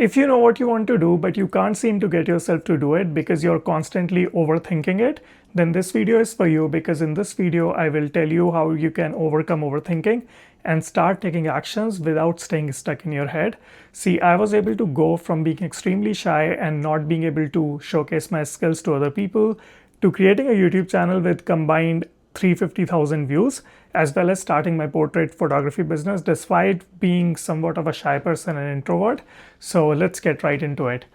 If you know what you want to do, but you can't seem to get yourself to do it because you're constantly overthinking it, then this video is for you, because in this video, I will tell you how you can overcome overthinking and start taking actions without staying stuck in your head. See, I was able to go from being extremely shy and not being able to showcase my skills to other people to creating a YouTube channel with combined 350,000 views, as well as starting my portrait photography business despite being somewhat of a shy person and introvert. So let's get right into it.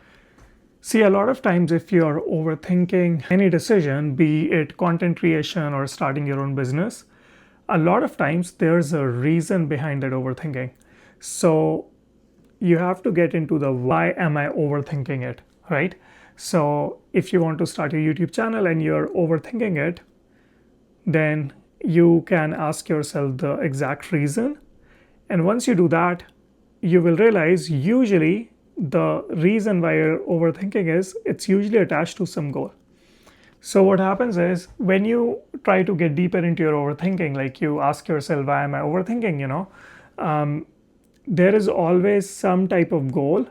See, a lot of times if you're overthinking any decision, be it content creation or starting your own business, a lot of times there's a reason behind that overthinking. So you have to get into the why am I overthinking it, right? So if you want to start a YouTube channel and you're overthinking it, then you can ask yourself the exact reason. And once you do that, you will realize usually the reason why you're overthinking is it's usually attached to some goal. So what happens is when you try to get deeper into your overthinking, like you ask yourself, why am I overthinking? There is always some type of goal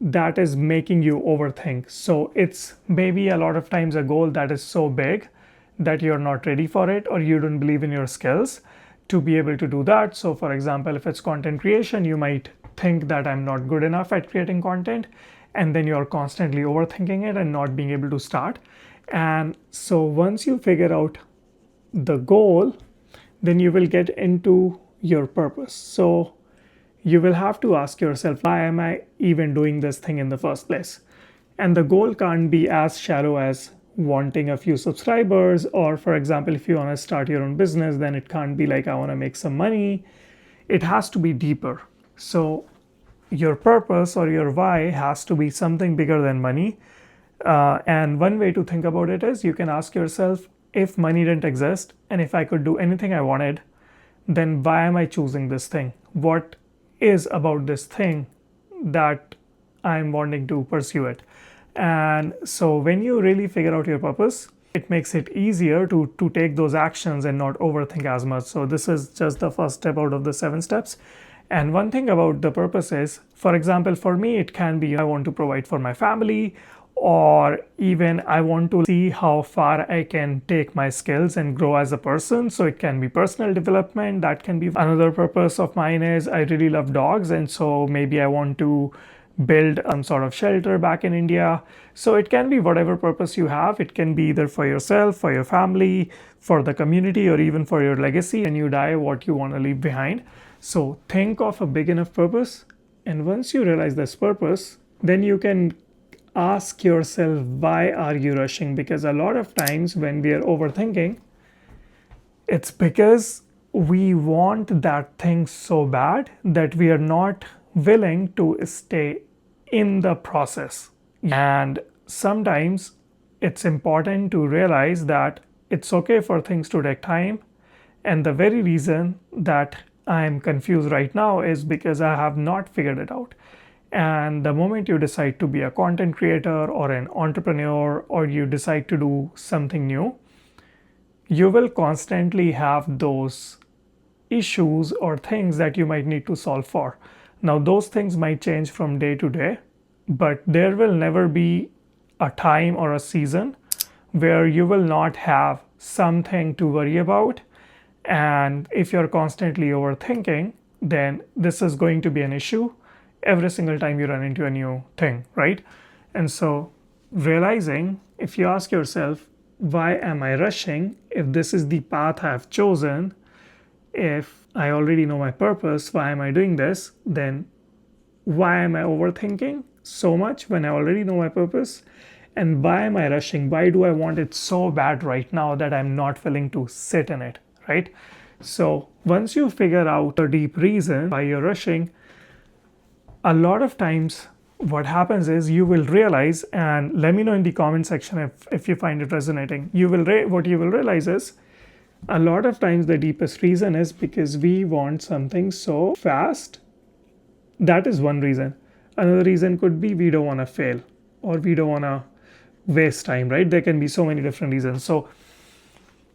that is making you overthink. So it's maybe a lot of times a goal that is so big that you're not ready for it, or you don't believe in your skills to be able to do that. So for example, if it's content creation, you might think that I'm not good enough at creating content, and then you're constantly overthinking it and not being able to start. And so once you figure out the goal, then you will get into your purpose. So you will have to ask yourself, why am I even doing this thing in the first place? And the goal can't be as shallow as wanting a few subscribers, or for example, if you want to start your own business, then it can't be like I want to make some money. It has to be deeper. So your purpose or your why has to be something bigger than money. And one way to think about it is you can ask yourself, if money didn't exist and if I could do anything I wanted, then why am I choosing this thing? What is about this thing that I'm wanting to pursue it? And so when you really figure out your purpose, it makes it easier to take those actions and not overthink as much. So this is just the first step out of the 7 steps. And one thing about the purpose is, for example, for me, it can be I want to provide for my family, or even I want to see how far I can take my skills and grow as a person. So it can be personal development. That can be another purpose of mine is I really love dogs. And so maybe I want to build some sort of shelter back in India. So it can be whatever purpose you have. It can be either for yourself, for your family, for the community, or even for your legacy when you die, what you want to leave behind. So think of a big enough purpose. And once you realize this purpose, then you can ask yourself, why are you rushing? Because a lot of times when we are overthinking, it's because we want that thing so bad that we are not willing to stay in the process. And sometimes it's important to realize that it's okay for things to take time. And the very reason that I'm confused right now is because I have not figured it out. And the moment you decide to be a content creator or an entrepreneur, or you decide to do something new, you will constantly have those issues or things that you might need to solve for. Now, those things might change from day to day, but there will never be a time or a season where you will not have something to worry about. And if you're constantly overthinking, then this is going to be an issue every single time you run into a new thing, right? And so realizing, if you ask yourself, why am I rushing? If this is the path I've chosen, if I already know my purpose, why am I doing this? Then why am I overthinking so much when I already know my purpose? And why am I rushing? Why do I want it so bad right now that I'm not willing to sit in it, right? So once you figure out a deep reason why you're rushing, a lot of times what happens is you will realize, and let me know in the comment section if you find it resonating, what you will realize is a lot of times the deepest reason is because we want something so fast. That is one reason. Another reason could be we don't want to fail, or we don't want to waste time, right? There can be so many different reasons. So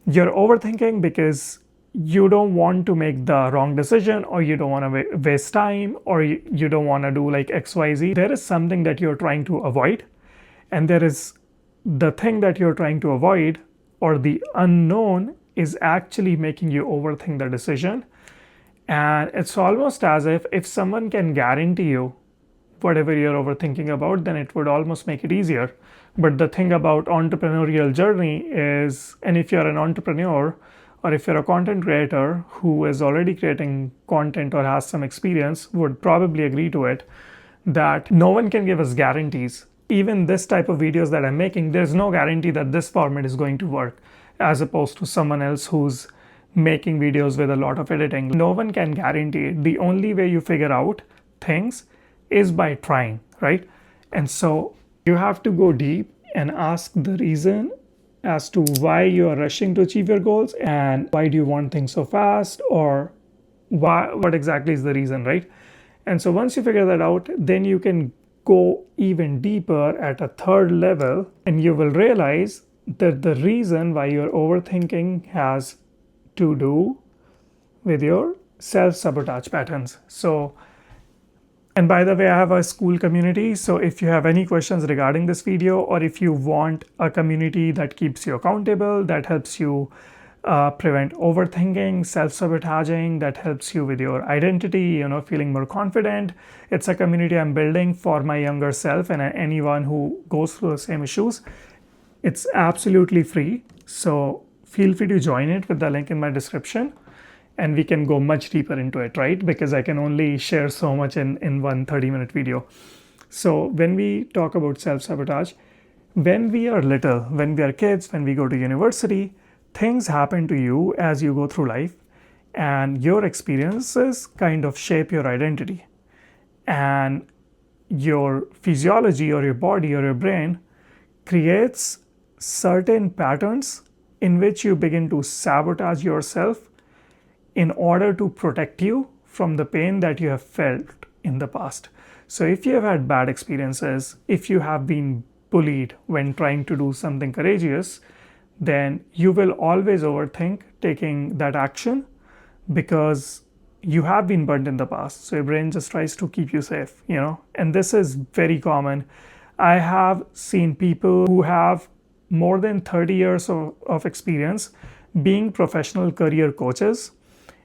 you're overthinking because you don't want to make the wrong decision, or you don't want to waste time, or you don't want to do like XYZ. There is something that you're trying to avoid, and there is the thing that you're trying to avoid, or the unknown, is actually making you overthink the decision. And it's almost as if someone can guarantee you whatever you're overthinking about, then it would almost make it easier. But the thing about entrepreneurial journey is, and if you're an entrepreneur or if you're a content creator who is already creating content or has some experience, would probably agree to it, that no one can give us guarantees. Even this type of videos that I'm making, there's no guarantee that this format is going to work, as opposed to someone else who's making videos with a lot of editing. No one can guarantee it. The only way you figure out things is by trying, right? And so you have to go deep and ask the reason as to why you are rushing to achieve your goals, and why do you want things so fast, or what exactly is the reason, right? And so once you figure that out, then you can go even deeper at a third level, and you will realize that the reason why you're overthinking has to do with your self-sabotage patterns. So, and by the way, I have a school community. So if you have any questions regarding this video, or if you want a community that keeps you accountable, that helps you prevent overthinking, self-sabotaging, that helps you with your identity, feeling more confident. It's a community I'm building for my younger self and anyone who goes through the same issues. It's absolutely free. So feel free to join it with the link in my description, and we can go much deeper into it, right? Because I can only share so much in one 30-minute video. So when we talk about self-sabotage, when we are little, when we are kids, when we go to university, things happen to you as you go through life, and your experiences kind of shape your identity. And your physiology, or your body, or your brain creates certain patterns in which you begin to sabotage yourself in order to protect you from the pain that you have felt in the past. So if you have had bad experiences, if you have been bullied when trying to do something courageous, then you will always overthink taking that action, because you have been burnt in the past. So your brain just tries to keep you safe, and this is very common. I have seen people who have more than 30 years of experience being professional career coaches,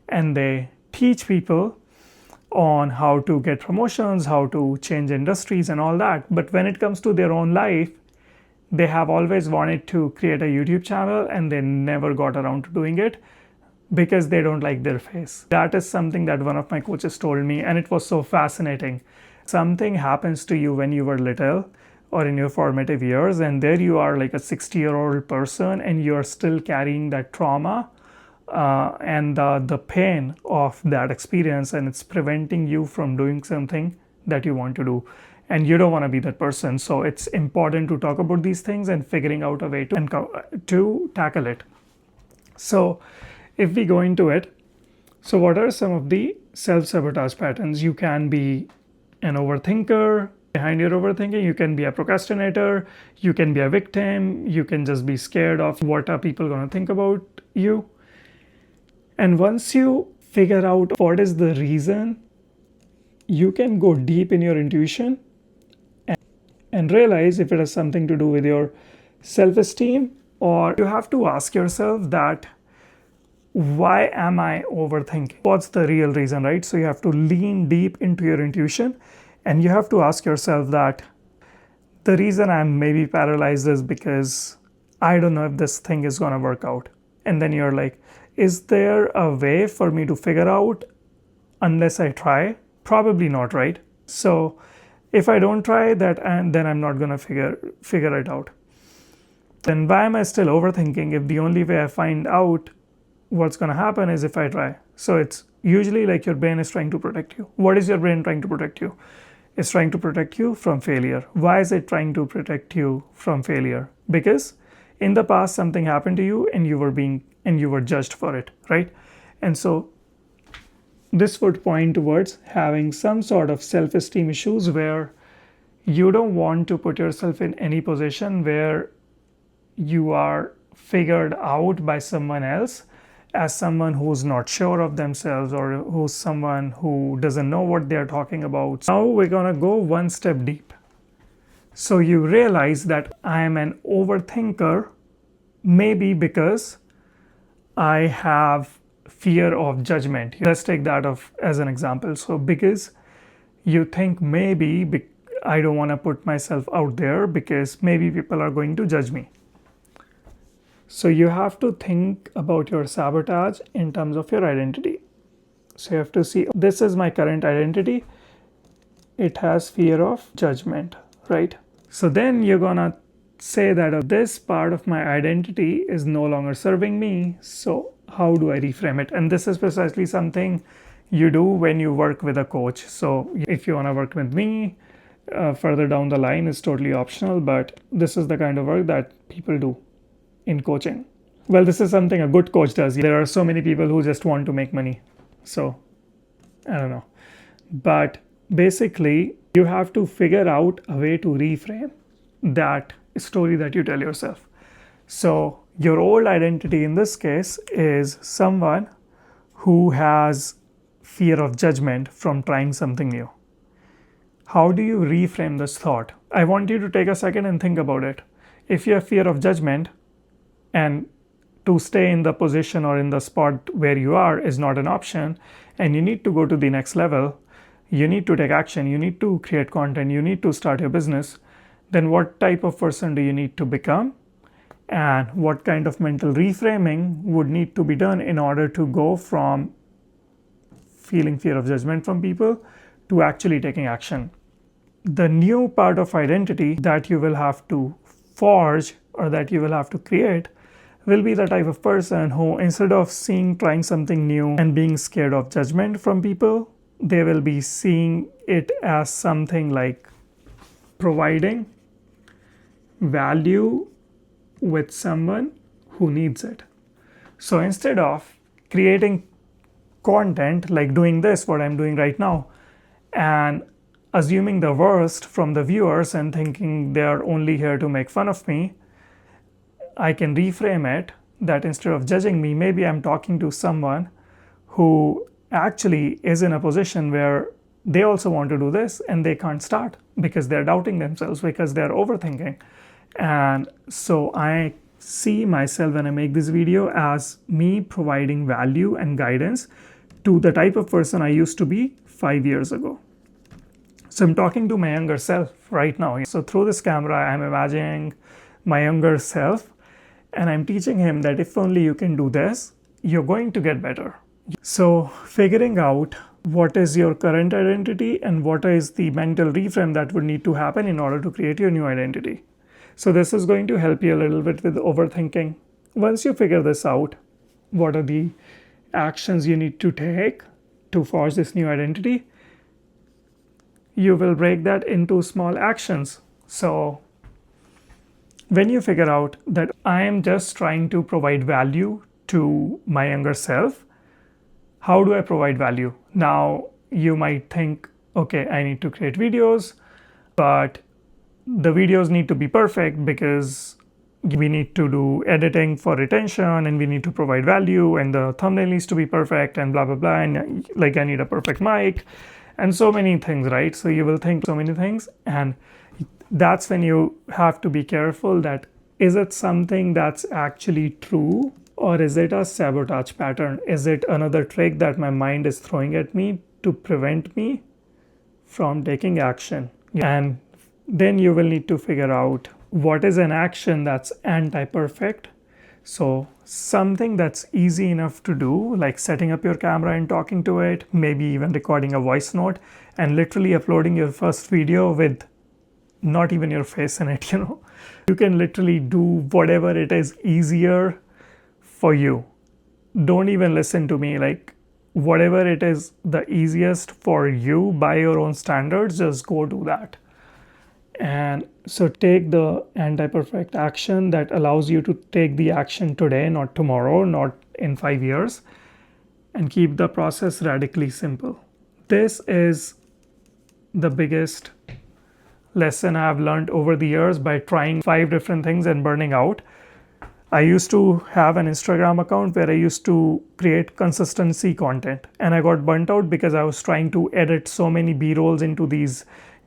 and they teach people on how to get promotions, how to change industries and all that. But when it comes to their own life, they have always wanted to create a YouTube channel, and they never got around to doing it because they don't like their face. That is something that one of my coaches told me, and it was so fascinating. Something happens to you when you were little or in your formative years, and there you are like a 60-year-old person, and you're still carrying that trauma and the pain of that experience, and it's preventing you from doing something that you want to do, and you don't want to be that person. So it's important to talk about these things and figuring out a way to tackle it. So if we go into it, so what are some of the self-sabotage patterns? You can be an overthinker. Behind your overthinking, you can be a procrastinator, you can be a victim, you can just be scared of what are people going to think about you. And once you figure out what is the reason, you can go deep in your intuition and realize if it has something to do with your self-esteem, or you have to ask yourself that, why am I overthinking? What's the real reason, right? So you have to lean deep into your intuition, and you have to ask yourself that the reason I'm maybe paralyzed is because I don't know if this thing is going to work out. And then you're like, is there a way for me to figure out unless I try? Probably not, right? So if I don't try that, and then I'm not going to figure it out. Then why am I still overthinking if the only way I find out what's going to happen is if I try? So it's usually like your brain is trying to protect you. What is your brain trying to protect you? It's trying to protect you from failure. Why is it trying to protect you from failure? Because in the past something happened to you, and you were judged for it, right? And so this would point towards having some sort of self-esteem issues, where you don't want to put yourself in any position where you are figured out by someone else as someone who's not sure of themselves or who's someone who doesn't know what they're talking about. Now we're gonna go one step deep. So you realize that I am an overthinker, maybe because I have fear of judgment. Let's take that as an example. So because you think maybe I don't want to put myself out there because maybe people are going to judge me. So you have to think about your sabotage in terms of your identity. So you have to see, this is my current identity. It has fear of judgment, right? So then you're gonna say that this part of my identity is no longer serving me. So how do I reframe it? And this is precisely something you do when you work with a coach. So if you want to work with me, further down the line is totally optional, but this is the kind of work that people do in coaching. Well, this is something a good coach does. There are so many people who just want to make money. So I don't know. But basically, you have to figure out a way to reframe that story that you tell yourself. So your old identity in this case is someone who has fear of judgment from trying something new. How do you reframe this thought? I want you to take a second and think about it. If you have fear of judgment, and to stay in the position or in the spot where you are is not an option, and you need to go to the next level, you need to take action, you need to create content, you need to start your business, then what type of person do you need to become? And what kind of mental reframing would need to be done in order to go from feeling fear of judgment from people to actually taking action? The new part of identity that you will have to forge or that you will have to create will be the type of person who, instead of trying something new and being scared of judgment from people, they will be seeing it as something like providing value with someone who needs it. So instead of creating content like doing this, what I'm doing right now, and assuming the worst from the viewers and thinking they are only here to make fun of me, I can reframe it that instead of judging me, maybe I'm talking to someone who actually is in a position where they also want to do this and they can't start because they're doubting themselves, because they're overthinking. And so I see myself when I make this video as me providing value and guidance to the type of person I used to be 5 years ago. So I'm talking to my younger self right now. So through this camera, I'm imagining my younger self, and I'm teaching him that if only you can do this, you're going to get better. So figuring out what is your current identity and what is the mental reframe that would need to happen in order to create your new identity. So this is going to help you a little bit with overthinking. Once you figure this out, what are the actions you need to take to forge this new identity? You will break that into small actions. So when you figure out that I am just trying to provide value to my younger self, how do I provide value? Now, you might think, okay, I need to create videos, but the videos need to be perfect because we need to do editing for retention and we need to provide value and the thumbnail needs to be perfect and blah, blah, blah. And like I need a perfect mic and so many things, right? So you will think so many things, and that's when you have to be careful that is it something that's actually true, or is it a sabotage pattern? Is it another trick that my mind is throwing at me to prevent me from taking action? And then you will need to figure out what is an action that's anti-perfect. So something that's easy enough to do, like setting up your camera and talking to it, maybe even recording a voice note and literally uploading your first video with not even your face in it, You can literally do whatever it is easier for you. Don't even listen to me. Like whatever it is the easiest for you by your own standards, just go do that. And so take the anti-perfect action that allows you to take the action today, not tomorrow, not in 5 years, and keep the process radically simple. This is the biggest lesson I've learned over the years by trying 5 different things and burning out. I used to have an Instagram account where I used to create consistency content, and I got burnt out because I was trying to edit so many B-rolls into these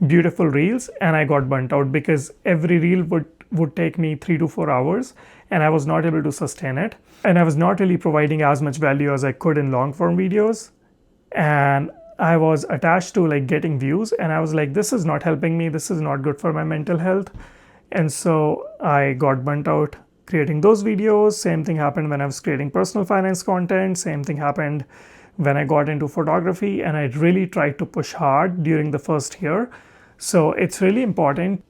beautiful reels, and I got burnt out because every reel would take me 3 to 4 hours, and I was not able to sustain it, and I was not really providing as much value as I could in long form videos, and I was attached to like getting views, and I was like, this is not helping me, this is not good for my mental health. And so I got burnt out creating those videos. Same thing happened when I was creating personal finance content. Same thing happened when I got into photography, and I really tried to push hard during the first year. So it's really important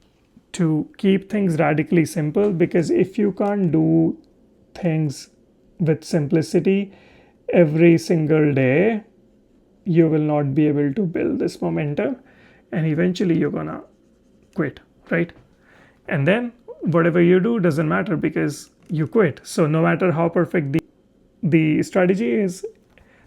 to keep things radically simple, because if you can't do things with simplicity every single day, you will not be able to build this momentum, and eventually you're gonna quit, right? And then whatever you do doesn't matter because you quit. So no matter how perfect the strategy is,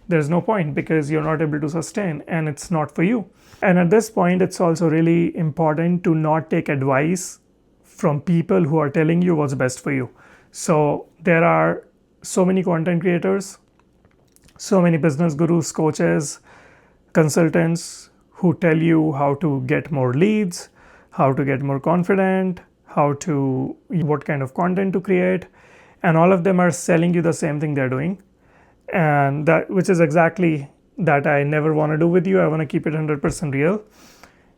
there's no point because you're not able to sustain and it's not for you. And at this point, it's also really important to not take advice from people who are telling you what's best for you. So there are so many content creators, so many business gurus, coaches, consultants who tell you how to get more leads, how to get more confident, what kind of content to create, and all of them are selling you the same thing they're doing, and that, which is exactly that I never want to do with you. I want to keep it 100% real.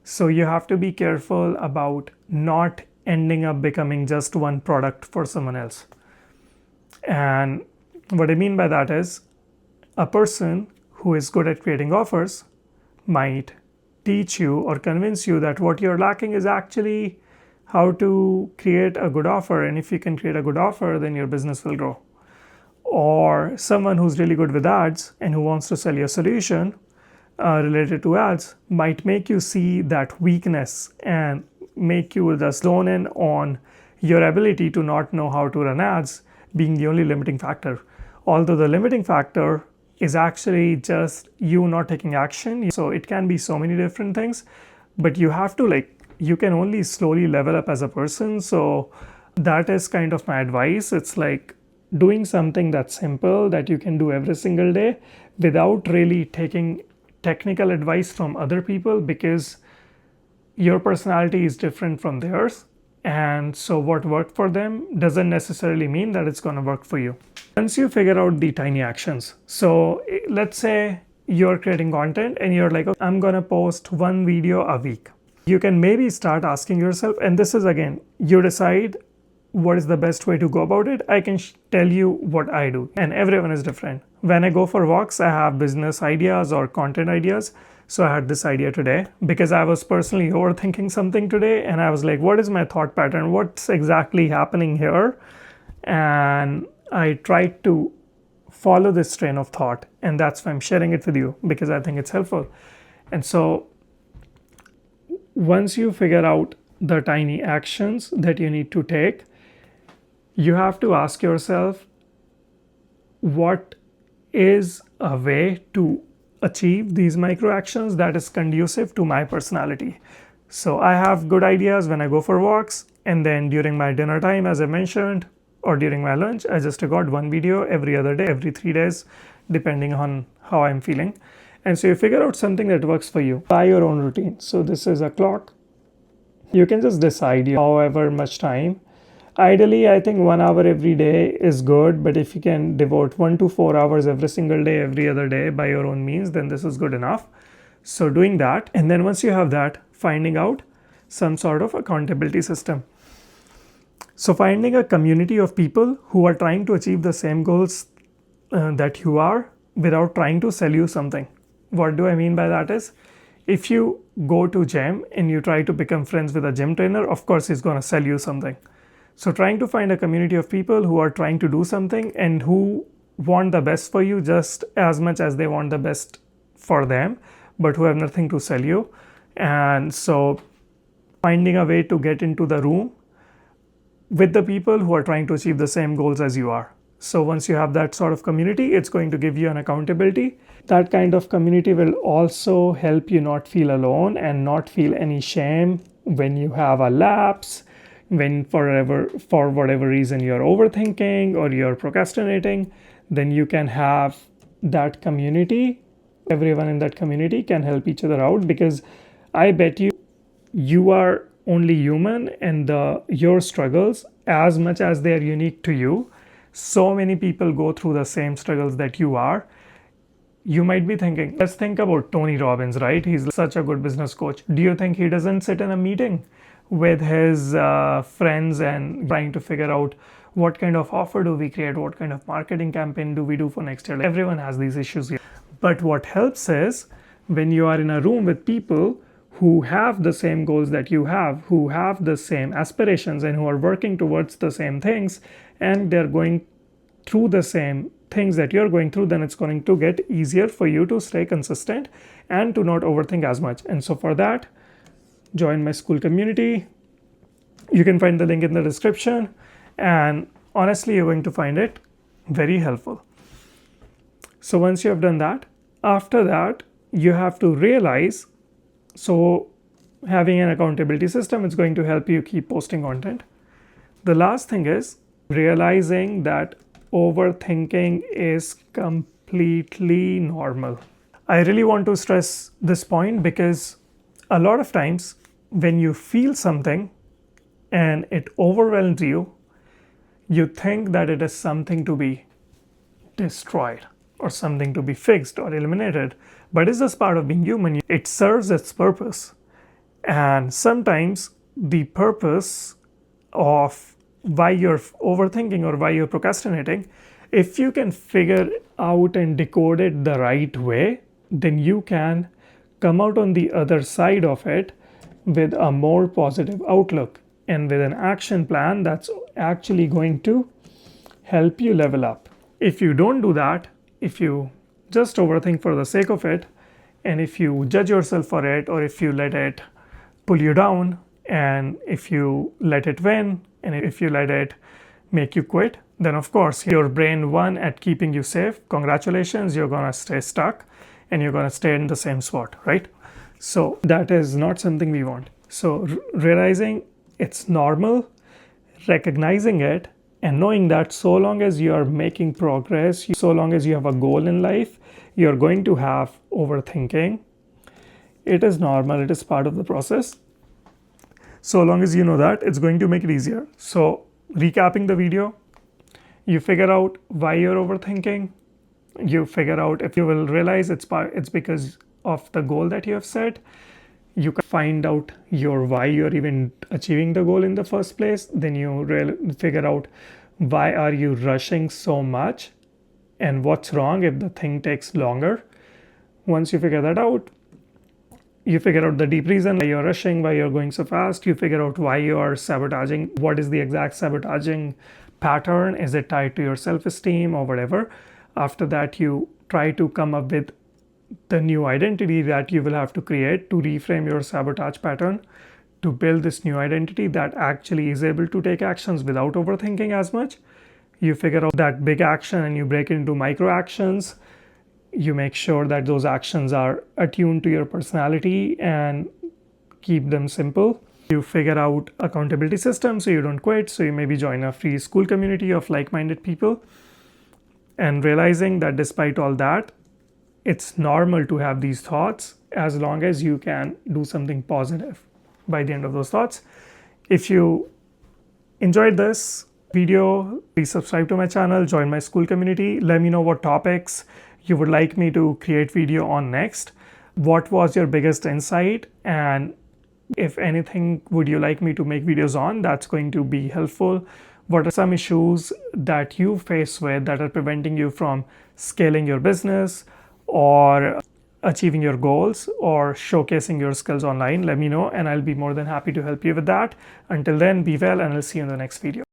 So you have to be careful about not ending up becoming just one product for someone else. And what I mean by that is, a person who is good at creating offers might teach you or convince you that what you're lacking is actually how to create a good offer, and if you can create a good offer, then your business will grow. Or someone who's really good with ads and who wants to sell you a solution related to ads might make you see that weakness and make you just zone in on your ability to not know how to run ads being the only limiting factor. Although the limiting factor is actually just you not taking action. So it can be so many different things, but you have to you can only slowly level up as a person. So that is kind of my advice. It's like doing something that's simple that you can do every single day without really taking technical advice from other people, because your personality is different from theirs. And so what worked for them doesn't necessarily mean that it's going to work for you. Once you figure out the tiny actions, so let's say you're creating content and you're like, okay, I'm going to post one video a week. You can maybe start asking yourself, and this is again, you decide what is the best way to go about it. I can tell you what I do, and everyone is different. When I go for walks, I have business ideas or content ideas. So I had this idea today because I was personally overthinking something today, and I was like, what is my thought pattern? What's exactly happening here? And I tried to follow this train of thought, and that's why I'm sharing it with you, because I think it's helpful. And so once you figure out the tiny actions that you need to take, you have to ask yourself, what is a way to achieve these micro actions that is conducive to my personality? So I have good ideas when I go for walks, and then during my dinner time, as I mentioned, or during my lunch, I just record one video every other day, every 3 days, depending on how I'm feeling. And so you figure out something that works for you by your own routine. So this is a clock. You can just decide however much time. Ideally, I think 1 hour every day is good, but if you can devote 1 to 4 hours every single day, every other day by your own means, then this is good enough. So doing that, and then once you have that, finding out some sort of accountability system. So finding a community of people who are trying to achieve the same goals that you are without trying to sell you something. What do I mean by that is, if you go to gym and you try to become friends with a gym trainer, of course he's going to sell you something. So trying to find a community of people who are trying to do something and who want the best for you just as much as they want the best for them, but who have nothing to sell you. And so finding a way to get into the room with the people who are trying to achieve the same goals as you are. So once you have that sort of community, it's going to give you an accountability. That kind of community will also help you not feel alone and not feel any shame when you have a lapse, When for whatever reason you're overthinking or you're procrastinating, then you can have that community. Everyone in that community can help each other out, because I bet you are only human, and your struggles, as much as they are unique to you, so many people go through the same struggles that you are. You might be thinking, let's think about Tony Robbins, right? He's such a good business coach. Do you think he doesn't sit in a meeting with his friends and trying to figure out what kind of offer do we create? What kind of marketing campaign do we do for next year? Like, everyone has these issues here. But what helps is when you are in a room with people who have the same goals that you have, who have the same aspirations, and who are working towards the same things, and they're going through the same things that you're going through, then it's going to get easier for you to stay consistent and to not overthink as much. And so for that, join my school community. You can find the link in the description, and honestly, you're going to find it very helpful. So once you have done that, after that, you have to realize, so having an accountability system is going to help you keep posting content. The last thing is realizing that overthinking is completely normal. I really want to stress this point, because a lot of times when you feel something and it overwhelms you, you think that it is something to be destroyed or something to be fixed or eliminated. But it's just part of being human. It serves its purpose. And sometimes the purpose of why you're overthinking or why you're procrastinating, if you can figure out and decode it the right way, then you can come out on the other side of it with a more positive outlook and with an action plan that's actually going to help you level up. If you don't do that, if you just overthink for the sake of it, and if you judge yourself for it, or if you let it pull you down, and if you let it win, and if you let it make you quit, then of course your brain won at keeping you safe. Congratulations, you're gonna stay stuck and you're gonna stay in the same spot, right? So that is not something we want. So realizing it's normal, recognizing it, and knowing that so long as you are making progress, so long as you have a goal in life, you're going to have overthinking. It is normal, it is part of the process. So long as you know that, it's going to make it easier. So recapping the video, you figure out why you're overthinking. You figure out, if you will realize it's because of the goal that you have set. You can find out your why you're even achieving the goal in the first place. Then you figure out why are you rushing so much and what's wrong if the thing takes longer. Once you figure that out, you figure out the deep reason why you're rushing, why you're going so fast. You figure out why you are sabotaging. What is the exact sabotaging pattern? Is it tied to your self-esteem or whatever? After that, you try to come up with the new identity that you will have to create to reframe your sabotage pattern, to build this new identity that actually is able to take actions without overthinking as much. You figure out that big action and you break it into micro actions. You make sure that those actions are attuned to your personality and keep them simple. You figure out accountability systems so you don't quit. So you maybe join a free school community of like-minded people, and realizing that despite all that, it's normal to have these thoughts as long as you can do something positive by the end of those thoughts. If you enjoyed this video, please subscribe to my channel, join my school community. Let me know what topics you would like me to create video on next. What was your biggest insight? And if anything, would you like me to make videos on? That's going to be helpful. What are some issues that you face with that are preventing you from scaling your business or achieving your goals or showcasing your skills online? Let me know and I'll be more than happy to help you with that. Until then, be well, and I'll see you in the next video.